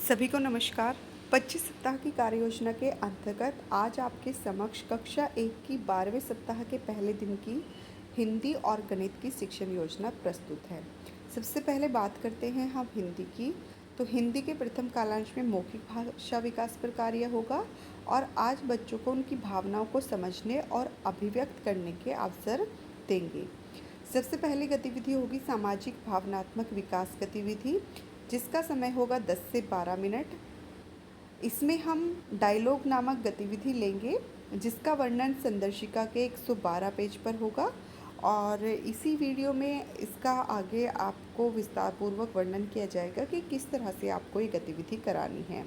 सभी को नमस्कार। 25 सप्ताह की कार्य योजना के अंतर्गत आज आपके समक्ष कक्षा 1 की 12वें सप्ताह के पहले दिन की हिंदी और गणित की शिक्षण योजना प्रस्तुत है। सबसे पहले बात करते हैं हम हिंदी की। तो हिंदी के प्रथम कालांश में मौखिक भाषा विकास पर कार्य होगा और आज बच्चों को उनकी भावनाओं को समझने और अभिव्यक्त करने के अवसर देंगे। सबसे पहली गतिविधि होगी सामाजिक भावनात्मक विकास गतिविधि, जिसका समय होगा 10 से 12 मिनट। इसमें हम डायलॉग नामक गतिविधि लेंगे, जिसका वर्णन संदर्शिका के 112 पेज पर होगा और इसी वीडियो में इसका आगे आपको विस्तारपूर्वक वर्णन किया जाएगा कि किस तरह से आपको ये गतिविधि करानी है।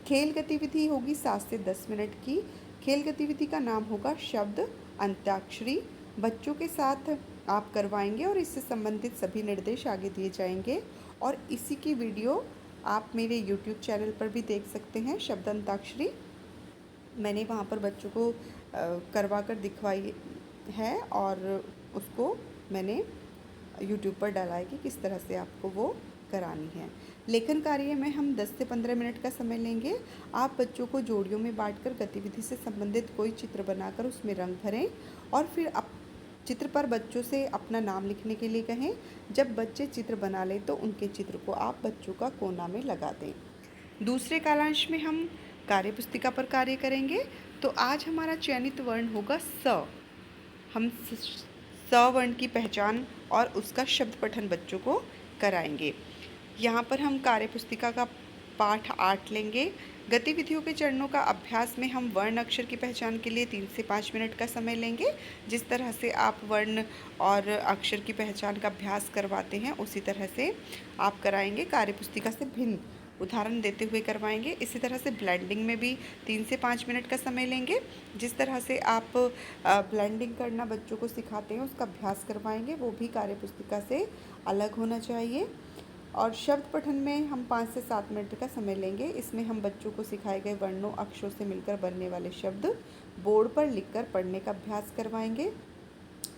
खेल गतिविधि होगी 7 से 10 मिनट की। खेल गतिविधि का नाम होगा शब्द अंत्याक्षरी। बच्चों के साथ आप करवाएंगे और इससे संबंधित सभी निर्देश आगे दिए जाएंगे और इसी की वीडियो आप मेरे YouTube चैनल पर भी देख सकते हैं। शब्द अंताक्षरी मैंने वहाँ पर बच्चों को करवा कर दिखवाई है और उसको मैंने YouTube पर डाला है कि किस तरह से आपको वो करानी है। लेखन कार्य में हम 10 से 15 मिनट का समय लेंगे। आप बच्चों को जोड़ियों में बांटकर गतिविधि से संबंधित कोई चित्र बनाकर उसमें रंग भरें और फिर चित्र पर बच्चों से अपना नाम लिखने के लिए कहें। जब बच्चे चित्र बना लें तो उनके चित्र को आप बच्चों का कोना में लगा दें। दूसरे कालांश में हम कार्यपुस्तिका पर कार्य करेंगे। तो आज हमारा चयनित वर्ण होगा स। हम स वर्ण की पहचान और उसका शब्द पठन बच्चों को कराएंगे। यहाँ पर हम कार्यपुस्तिका का पाठ 8 लेंगे। गतिविधियों के चरणों का अभ्यास में हम वर्ण अक्षर की पहचान के लिए 3 से 5 मिनट का समय लेंगे। जिस तरह से आप वर्ण और अक्षर की पहचान का अभ्यास करवाते हैं उसी तरह से आप कराएंगे। कार्यपुस्तिका से भिन्न उदाहरण देते हुए करवाएंगे। इसी तरह से ब्लेंडिंग में भी 3 से 5 मिनट का समय लेंगे। जिस तरह से आप ब्लेंडिंग करना बच्चों को सिखाते हैं उसका अभ्यास करवाएंगे, वो भी कार्यपुस्तिका से अलग होना चाहिए। और शब्द पठन में हम 5 से 7 मिनट का समय लेंगे। इसमें हम बच्चों को सिखाए गए वर्णों अक्षरों से मिलकर बनने वाले शब्द बोर्ड पर लिखकर पढ़ने का अभ्यास करवाएंगे।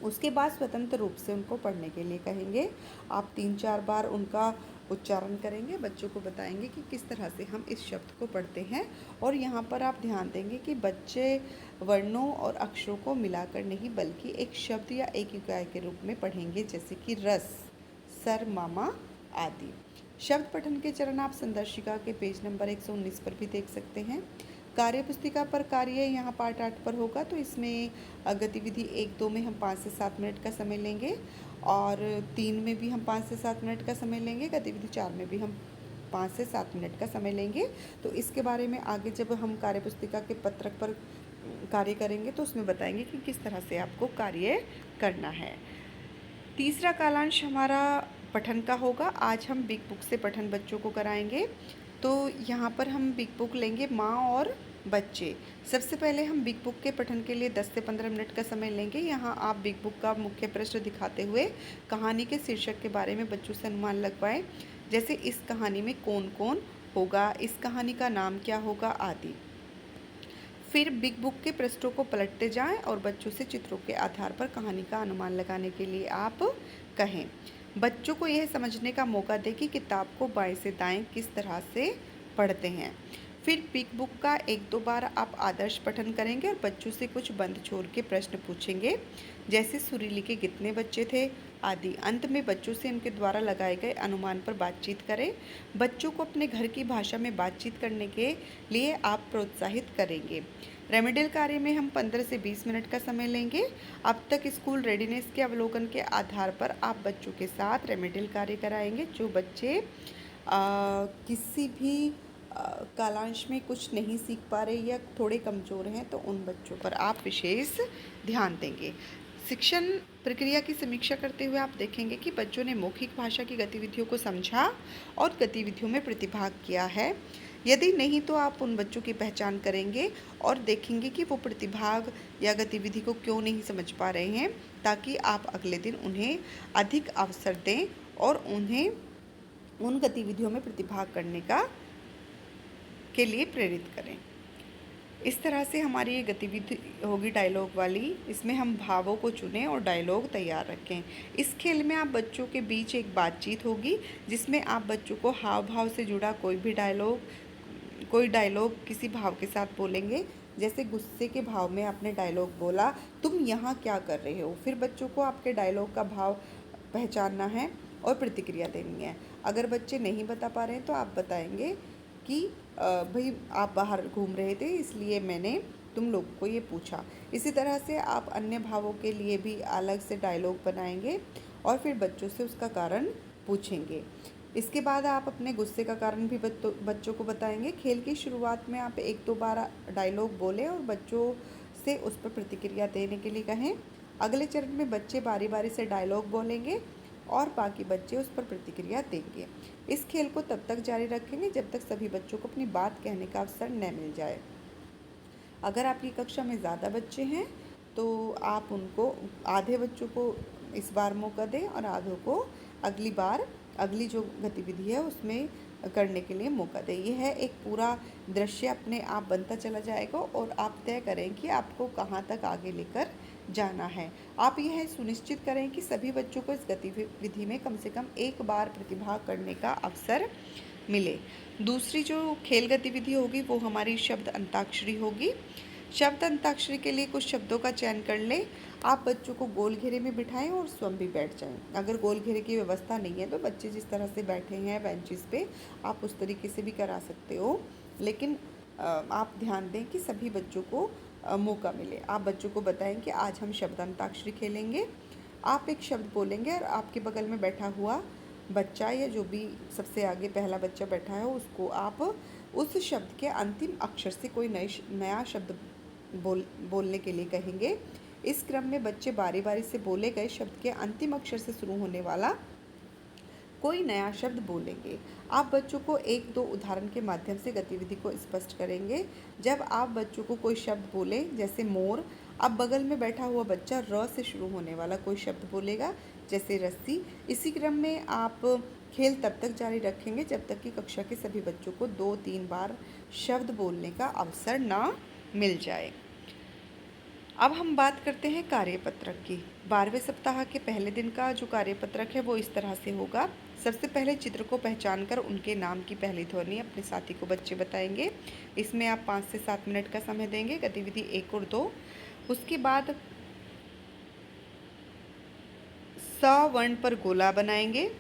उसके बाद स्वतंत्र रूप से उनको पढ़ने के लिए कहेंगे। आप 3-4 बार उनका उच्चारण करेंगे, बच्चों को बताएंगे कि किस तरह से हम इस शब्द को पढ़ते हैं। और यहाँ पर आप ध्यान देंगे कि बच्चे वर्णों और अक्षरों को मिलाकर नहीं बल्कि एक शब्द या एक इकाई के रूप में पढ़ेंगे, जैसे कि रस, सर, मामा आदि। शब्द पठन के चरण आप संदर्शिका के पेज नंबर 119 पर भी देख सकते हैं। कार्यपुस्तिका पर कार्य यहाँ पार्ट 8 पर होगा। तो इसमें गतिविधि 1-2 में हम 5 से 7 मिनट का समय लेंगे और 3 में भी हम 5 से 7 मिनट का समय लेंगे। गतिविधि 4 में भी हम 5 से 7 मिनट का समय लेंगे। तो इसके बारे में आगे जब हम कार्यपुस्तिका के पत्रक पर कार्य करेंगे तो उसमें बताएंगे कि किस तरह से आपको कार्य करना है। तीसरा कालांश हमारा पठन का होगा। आज हम बिग बुक से पठन बच्चों को कराएंगे। तो यहाँ पर हम बिग बुक लेंगे माँ और बच्चे। सबसे पहले हम बिग बुक के पठन के लिए 10 से 15 मिनट का समय लेंगे। यहाँ आप बिग बुक का मुख्य पृष्ठ दिखाते हुए कहानी के शीर्षक के बारे में बच्चों से अनुमान लगवाएं, जैसे इस कहानी में कौन कौन होगा, इस कहानी का नाम क्या होगा आदि। फिर बिग बुक के पृष्ठों को पलटते जाएं और बच्चों से चित्रों के आधार पर कहानी का अनुमान लगाने के लिए आप कहें। बच्चों को यह समझने का मौका दें कि किताब को बाएं से दाएं किस तरह से पढ़ते हैं। फिर बिग बुक का 1-2 बार आप आदर्श पठन करेंगे और बच्चों से कुछ बंद छोर के प्रश्न पूछेंगे, जैसे सुरीली के कितने बच्चे थे आदि। अंत में बच्चों से उनके द्वारा लगाए गए अनुमान पर बातचीत करें। बच्चों को अपने घर की भाषा में बातचीत करने के लिए आप प्रोत्साहित करेंगे। रेमेडियल कार्य में हम 15 से 20 मिनट का समय लेंगे। अब तक स्कूल रेडीनेस के अवलोकन के आधार पर आप बच्चों के साथ रेमेडियल कार्य कराएंगे। जो बच्चे किसी भी कालांश में कुछ नहीं सीख पा रहे या थोड़े कमज़ोर हैं तो उन बच्चों पर आप विशेष ध्यान देंगे। शिक्षण प्रक्रिया की समीक्षा करते हुए आप देखेंगे कि बच्चों ने मौखिक भाषा की गतिविधियों को समझा और गतिविधियों में प्रतिभाग किया है। यदि नहीं तो आप उन बच्चों की पहचान करेंगे और देखेंगे कि वो प्रतिभाग या गतिविधि को क्यों नहीं समझ पा रहे हैं, ताकि आप अगले दिन उन्हें अधिक अवसर दें और उन्हें उन गतिविधियों में प्रतिभाग करने के लिए प्रेरित करें। इस तरह से हमारी ये गतिविधि होगी डायलॉग वाली। इसमें हम भावों को चुनें और डायलॉग तैयार रखें। इस खेल में आप बच्चों के बीच एक बातचीत होगी जिसमें आप बच्चों को हाव भाव से जुड़ा कोई डायलॉग किसी भाव के साथ बोलेंगे। जैसे गुस्से के भाव में आपने डायलॉग बोला, तुम यहाँ क्या कर रहे हो। फिर बच्चों को आपके डायलॉग का भाव पहचानना है और प्रतिक्रिया देनी है। अगर बच्चे नहीं बता पा रहे हैं तो आप बताएंगे कि भाई आप बाहर घूम रहे थे इसलिए मैंने तुम लोगों को ये पूछा। इसी तरह से आप अन्य भावों के लिए भी अलग से डायलॉग बनाएंगे और फिर बच्चों से उसका कारण पूछेंगे। इसके बाद आप अपने गुस्से का कारण भी बच्चों को बताएंगे। खेल की शुरुआत में आप 1-2 बार डायलॉग बोलें और बच्चों से उस पर प्रतिक्रिया देने के लिए कहें। अगले चरण में बच्चे बारी बारी से डायलॉग बोलेंगे और बाकी बच्चे उस पर प्रतिक्रिया देंगे। इस खेल को तब तक जारी रखेंगे जब तक सभी बच्चों को अपनी बात कहने का अवसर न मिल जाए। अगर आपकी कक्षा में ज़्यादा बच्चे हैं तो आप उनको आधे बच्चों को इस बार मौका दें और आधों को अगली बार अगली जो गतिविधि है उसमें करने के लिए मौका दें। यह एक पूरा दृश्य अपने आप बनता चला जाएगा और आप तय करें कि आपको कहाँ तक आगे लेकर जाना है। आप यह सुनिश्चित करें कि सभी बच्चों को इस गतिविधि में कम से कम एक बार प्रतिभाग करने का अवसर मिले। दूसरी जो खेल गतिविधि होगी वो हमारी शब्द अंताक्षरी होगी। शब्द अंताक्षरी के लिए कुछ शब्दों का चयन कर लें। आप बच्चों को गोल घेरे में बिठाएं और स्वयं भी बैठ जाएं। अगर गोल घेरे की व्यवस्था नहीं है तो बच्चे जिस तरह से बैठे हैं बेंचेस पे आप उस तरीके से भी करा सकते हो, लेकिन आप ध्यान दें कि सभी बच्चों को मौका मिले। आप बच्चों को बताएं कि आज हम शब्द अंताक्षरी खेलेंगे। आप एक शब्द बोलेंगे और आपके बगल में बैठा हुआ बच्चा या जो भी सबसे आगे पहला बच्चा बैठा है उसको आप उस शब्द के अंतिम अक्षर से कोई नया शब्द बोलने के लिए कहेंगे। इस क्रम में बच्चे बारी बारी से बोले गए शब्द के अंतिम अक्षर से शुरू होने वाला कोई नया शब्द बोलेंगे। आप बच्चों को 1-2 उदाहरण के माध्यम से गतिविधि को स्पष्ट करेंगे। जब आप बच्चों को कोई शब्द बोले जैसे मोर, अब बगल में बैठा हुआ बच्चा र से शुरू होने वाला कोई शब्द बोलेगा जैसे रस्सी। इसी क्रम में आप खेल तब तक जारी रखेंगे जब तक कि कक्षा के सभी बच्चों को 2-3 बार शब्द बोलने का अवसर ना मिल जाए। अब हम बात करते हैं कार्यपत्रक की। 12वें सप्ताह के पहले दिन का जो कार्यपत्रक है वो इस तरह से होगा। सबसे पहले चित्र को पहचानकर उनके नाम की पहली ध्वनि अपने साथी को बच्चे बताएंगे। इसमें आप 5 से 7 मिनट का समय देंगे। गतिविधि 1 और 2। उसके बाद स वर्ण पर गोला बनाएंगे।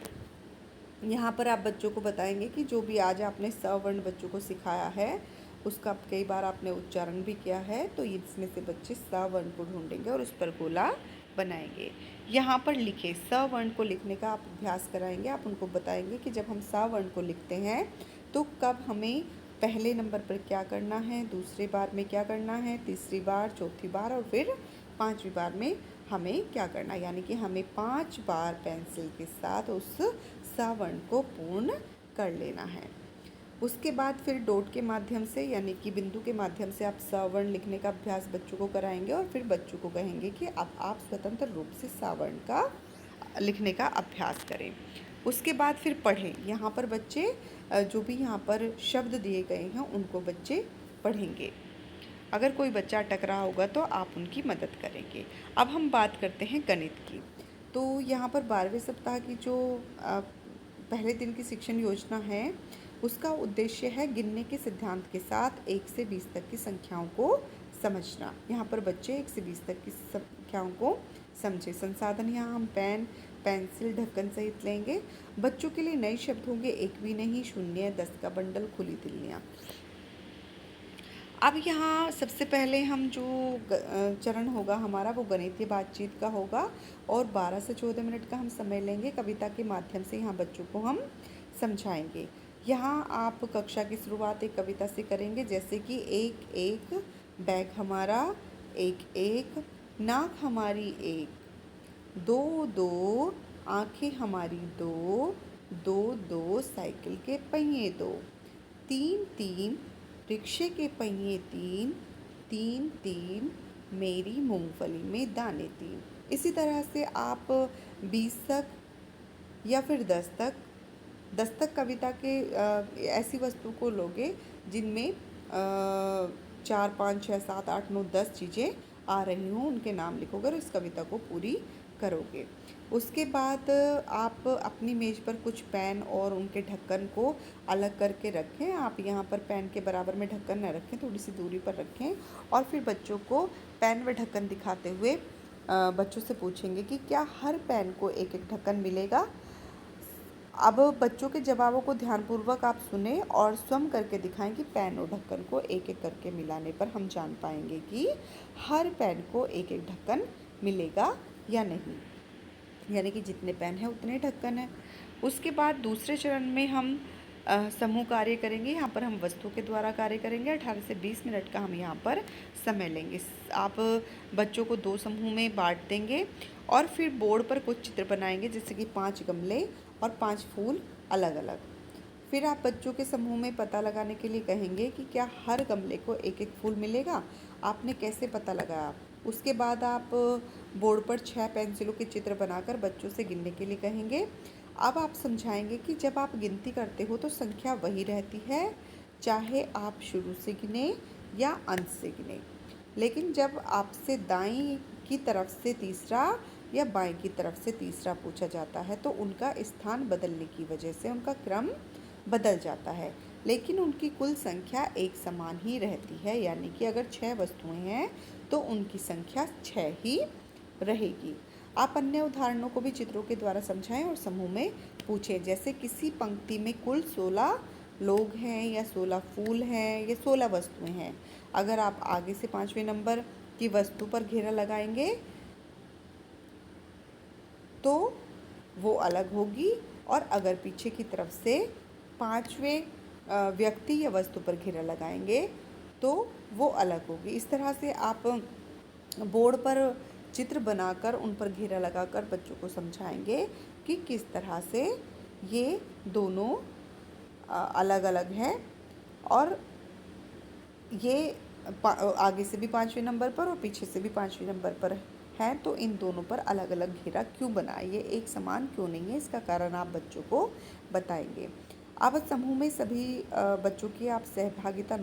यहाँ पर आप बच्चों को बताएंगे कि जो भी आज आपने स वर्ण बच्चों को सिखाया है उसका कई बार आपने उच्चारण भी किया है, तो इसमें से बच्चे स वर्ण को ढूंढेंगे और उस पर गोला बनाएंगे। यहाँ पर लिखे स वर्ण को लिखने का आप अभ्यास कराएंगे। आप उनको बताएंगे कि जब हम स वर्ण को लिखते हैं तो कब हमें पहले नंबर पर क्या करना है, दूसरी बार में क्या करना है, तीसरी बार, चौथी बार और फिर 5वीं बार में हमें क्या करना है। यानी कि हमें 5 बार पेंसिल के साथ उस स वर्ण को पूर्ण कर लेना है। उसके बाद फिर डॉट के माध्यम से यानी कि बिंदु के माध्यम से आप स वर्ण लिखने का अभ्यास बच्चों को कराएंगे और फिर बच्चों को कहेंगे कि अब आप स्वतंत्र रूप से स वर्ण का लिखने का अभ्यास करें। उसके बाद फिर पढ़ें। यहाँ पर बच्चे जो भी यहाँ पर शब्द दिए गए हैं उनको बच्चे पढ़ेंगे। अगर कोई बच्चा अटक रहा होगा तो आप उनकी मदद करेंगे। अब हम बात करते हैं गणित की। तो यहाँ पर 12वें सप्ताह की जो पहले दिन की शिक्षण योजना है उसका उद्देश्य है गिनने के सिद्धांत के साथ 1 से 20 तक की संख्याओं को समझना। यहाँ पर बच्चे 1 से 20 तक की संख्याओं को समझे। संसाधन यहाँ हम पेन, पेंसिल, ढक्कन सहित लेंगे। बच्चों के लिए नए शब्द होंगे 1 भी नहीं, शून्य, 10 का बंडल, खुली तिल्लियाँ। अब यहाँ सबसे पहले हम जो चरण होगा हमारा वो गणितीय बातचीत का होगा और 12 से 14 मिनट का हम समय लेंगे। कविता के माध्यम से यहाँ बच्चों को हम समझाएंगे। यहाँ आप कक्षा की शुरुआत एक कविता से करेंगे जैसे कि 1-1 बैग हमारा, 1-1 नाक हमारी, 1 2-2 आँखें हमारी, 2 2-2 साइकिल के पहिए, 2 3-3 रिक्शे के पहिए, 3 3-3 मेरी मूंगफली में दाने, 3। इसी तरह से आप 20 तक या फिर 10 तक कविता के ऐसी वस्तु को लोगे जिनमें 4, 5, 6, 7, 8, 9, 10 चीज़ें आ रही हों उनके नाम लिखोगे और इस कविता को पूरी करोगे। उसके बाद आप अपनी मेज़ पर कुछ पेन और उनके ढक्कन को अलग करके रखें। आप यहाँ पर पेन के बराबर में ढक्कन न रखें, थोड़ी सी दूरी पर रखें और फिर बच्चों को पेन व ढक्कन दिखाते हुए बच्चों से पूछेंगे कि क्या हर पेन को एक एक ढक्कन मिलेगा। अब बच्चों के जवाबों को ध्यानपूर्वक आप सुने और स्वयं करके दिखाएं कि पेन और ढक्कन को एक एक करके मिलाने पर हम जान पाएंगे कि हर पेन को एक एक ढक्कन मिलेगा या नहीं, यानी कि जितने पेन हैं उतने ढक्कन हैं। उसके बाद दूसरे चरण में हम समूह कार्य करेंगे। यहाँ पर हम वस्तु के द्वारा कार्य करेंगे। 18 से 20 मिनट का हम यहाँ पर समय लेंगे। आप बच्चों को 2 समूह में बांट देंगे और फिर बोर्ड पर कुछ चित्र बनाएंगे, जैसे कि 5 गमले और 5 फूल अलग अलग। फिर आप बच्चों के समूह में पता लगाने के लिए कहेंगे कि क्या हर गमले को एक एक फूल मिलेगा। आपने कैसे पता लगाया। उसके बाद आप बोर्ड पर 6 पेंसिलों के चित्र बनाकर बच्चों से गिनने के लिए कहेंगे। अब आप समझाएंगे कि जब आप गिनती करते हो तो संख्या वही रहती है, चाहे आप शुरू से गिने या अंत से गिने। लेकिन जब आपसे दाईं की तरफ से तीसरा या बाएं की तरफ से तीसरा पूछा जाता है तो उनका स्थान बदलने की वजह से उनका क्रम बदल जाता है, लेकिन उनकी कुल संख्या एक समान ही रहती है। यानी कि अगर 6 वस्तुएं हैं तो उनकी संख्या 6 ही रहेगी। आप अन्य उदाहरणों को भी चित्रों के द्वारा समझाएं और समूह में पूछें, जैसे किसी पंक्ति में कुल 16 लोग हैं या 16 फूल हैं या 16 वस्तुएं हैं। अगर आप आगे से 5वें नंबर की वस्तु पर घेरा लगाएंगे तो वो अलग होगी, और अगर पीछे की तरफ से 5वें व्यक्ति या वस्तु पर घेरा लगाएंगे तो वो अलग होगी। इस तरह से आप बोर्ड पर चित्र बनाकर उन पर घेरा लगाकर बच्चों को समझाएंगे कि किस तरह से ये दोनों अलग अलग हैं और ये आगे से भी 5वें नंबर पर और पीछे से भी 5वें नंबर पर हैं, तो इन दोनों पर अलग अलग घेरा क्यों बना, ये एक समान क्यों नहीं है, इसका कारण आप बच्चों को बताएंगे। अब समूह में सभी बच्चों की आप सहभागिता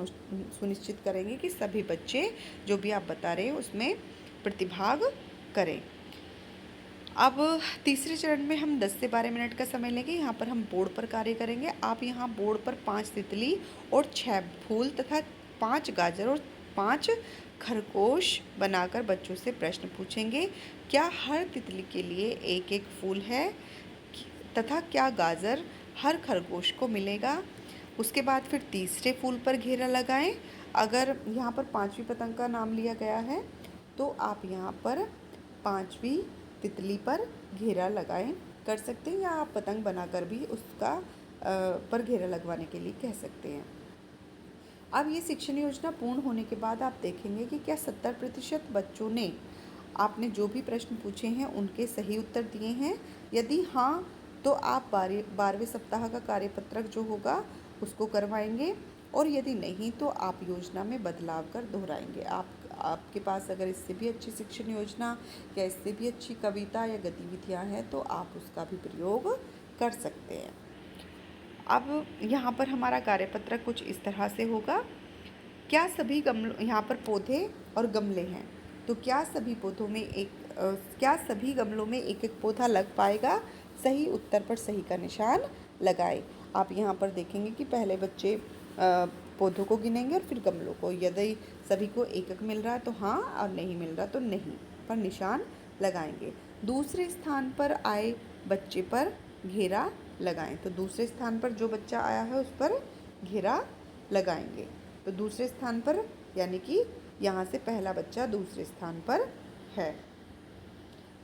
सुनिश्चित करेंगे कि सभी बच्चे जो भी आप बता रहे हैं उसमें प्रतिभाग करें। अब तीसरे चरण में हम 10 से 12 मिनट का समय लेंगे। यहाँ पर हम बोर्ड पर कार्य करेंगे। आप यहाँ बोर्ड पर 5 तितली और 6 फूल तथा 5 गाजर और 5 खरगोश बनाकर बच्चों से प्रश्न पूछेंगे। क्या हर तितली के लिए एक एक फूल है तथा क्या गाजर हर खरगोश को मिलेगा। उसके बाद फिर तीसरे फूल पर घेरा लगाएं। अगर यहाँ पर 5वीं पतंग का नाम लिया गया है तो आप यहाँ पर 5वीं तितली पर घेरा लगाएं कर सकते हैं, या आप पतंग बनाकर भी उसका पर घेरा लगवाने के लिए कह सकते हैं। अब ये शिक्षण योजना पूर्ण होने के बाद आप देखेंगे कि क्या 70% बच्चों ने आपने जो भी प्रश्न पूछे हैं उनके सही उत्तर दिए हैं। यदि हाँ तो आप 12वें सप्ताह का कार्यपत्रक जो होगा उसको करवाएंगे, और यदि नहीं तो आप योजना में बदलाव कर दोहराएंगे। आपके पास अगर इससे भी अच्छी शिक्षण योजना या इससे भी अच्छी कविता या गतिविधियां हैं तो आप उसका भी प्रयोग कर सकते हैं। अब यहाँ पर हमारा कार्यपत्रक कुछ इस तरह से होगा। क्या सभी गमलों, यहाँ पर पौधे और गमले हैं, तो क्या सभी गमलों में एक एक पौधा लग पाएगा। सही उत्तर पर सही का निशान लगाएं। आप यहाँ पर देखेंगे कि पहले बच्चे पौधों को गिनेंगे और फिर गमलों को। यदि सभी को एक एक मिल रहा है तो हाँ, और नहीं मिल रहा तो नहीं पर निशान लगाएंगे। दूसरे स्थान पर आए बच्चे पर घेरा लगाएं, तो दूसरे स्थान पर जो बच्चा आया है उस पर घेरा लगाएंगे। तो दूसरे स्थान पर यानी कि यहाँ से पहला बच्चा दूसरे स्थान पर है।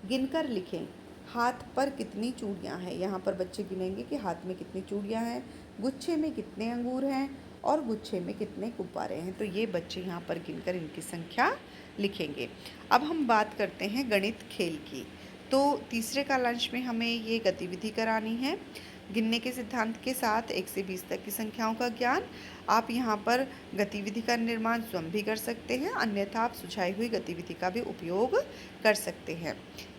गिनकर लिखें हाथ पर कितनी चूड़ियाँ हैं। यहाँ पर बच्चे गिनेंगे कि हाथ में कितनी चूड़ियाँ हैं, गुच्छे में कितने अंगूर हैं और गुच्छे में कितने गुब्बारे हैं। तो ये बच्चे यहाँ पर गिनकर इनकी संख्या लिखेंगे। अब हम बात करते हैं गणित खेल की। तो तीसरे कालांश में हमें ये गतिविधि करानी है। गिनने के सिद्धांत के साथ 1 से 20 तक की संख्याओं का ज्ञान। आप यहाँ पर गतिविधि का निर्माण स्वयं भी कर सकते हैं, अन्यथा आप सुझाई हुई गतिविधि का भी उपयोग कर सकते हैं।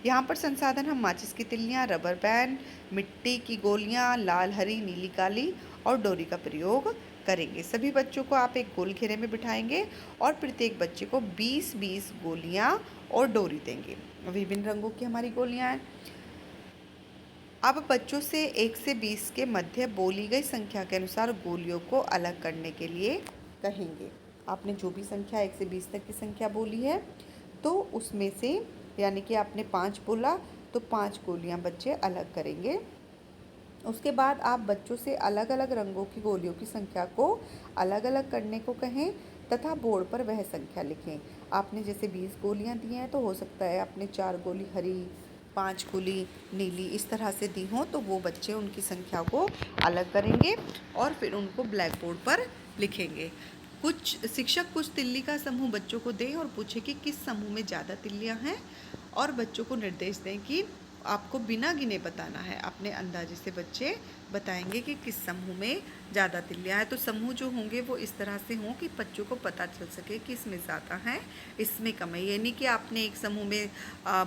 यहाँ पर संसाधन हम माचिस की तिल्लियाँ, रबर बैंड, मिट्टी की गोलियाँ, लाल, हरी, नीली, काली और डोरी का प्रयोग करेंगे। सभी बच्चों को आप एक गोल घेरे में बिठाएंगे और प्रत्येक बच्चे को 20-20 गोलियां और डोरी देंगे। विभिन्न रंगों की हमारी गोलियां हैं। अब बच्चों से 1 से 20 के मध्य बोली गई संख्या के अनुसार गोलियों को अलग करने के लिए कहेंगे। आपने जो भी संख्या 1 से 20 तक की संख्या बोली है, तो उसमें से यानी कि आपने 5 बोला तो 5 गोलियां बच्चे अलग करेंगे। उसके बाद आप बच्चों से अलग अलग रंगों की गोलियों की संख्या को अलग अलग करने को कहें तथा बोर्ड पर वह संख्या लिखें। आपने जैसे 20 गोलियां दी हैं, तो हो सकता है आपने 4 गोली हरी, 5 गोली नीली इस तरह से दी हों, तो वो बच्चे उनकी संख्या को अलग करेंगे और फिर उनको ब्लैक बोर्ड पर लिखेंगे। शिक्षक कुछ तिल्ली का समूह बच्चों को दें और पूछे कि किस समूह में ज़्यादा तिल्लियाँ हैं, और बच्चों को निर्देश दें कि आपको बिना गिने बताना है। अपने अंदाजे से बच्चे बताएंगे कि किस समूह में ज़्यादा तिल्लियाँ हैं। तो समूह जो होंगे वो इस तरह से हों कि बच्चों को पता चल सके कि इसमें ज़्यादा है, इसमें कम है। यानी कि आपने एक समूह में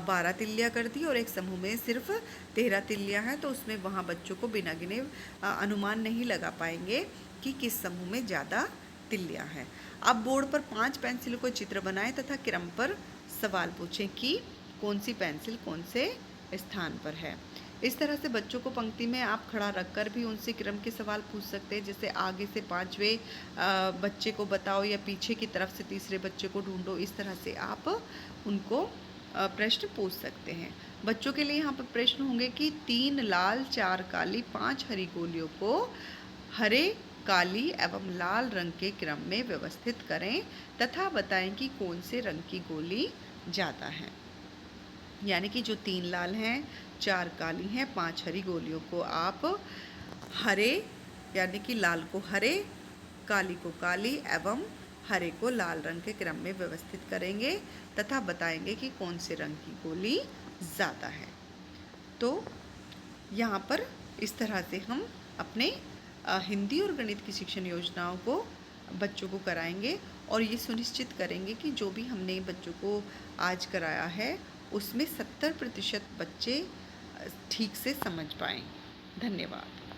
12 तिल्लियाँ कर दी और एक समूह में सिर्फ 13 तिल्लियाँ हैं, तो उसमें वहाँ बच्चों को बिना गिने अनुमान नहीं लगा पाएंगे कि किस समूह में ज़्यादा तिल्लियाँ हैं। अब बोर्ड पर 5 पेंसिलों को चित्र बनाएं तथा क्रम पर सवाल पूछें कि कौन सी पेंसिल कौन से स्थान पर है। इस तरह से बच्चों को पंक्ति में आप खड़ा रखकर भी उनसे क्रम के सवाल पूछ सकते हैं, जैसे आगे से 5वें बच्चे को बताओ या पीछे की तरफ से तीसरे बच्चे को ढूंढो। इस तरह से आप उनको प्रश्न पूछ सकते हैं। बच्चों के लिए यहाँ पर प्रश्न होंगे कि 3 लाल 4 काली 5 हरी गोलियों को हरे, काली एवं लाल रंग के क्रम में व्यवस्थित करें तथा बताएं कि कौन से रंग की गोली ज़्यादा है। यानी कि जो 3 लाल हैं, 4 काली हैं, 5 हरी गोलियों को आप हरे यानी कि लाल को हरे, काली को काली एवं हरे को लाल रंग के क्रम में व्यवस्थित करेंगे तथा बताएंगे कि कौन से रंग की गोली ज़्यादा है। तो यहाँ पर इस तरह से हम अपने हिंदी और गणित की शिक्षण योजनाओं को बच्चों को कराएंगे और ये सुनिश्चित करेंगे कि जो भी हमने बच्चों को आज कराया है उसमें 70% बच्चे ठीक से समझ पाएँ। धन्यवाद।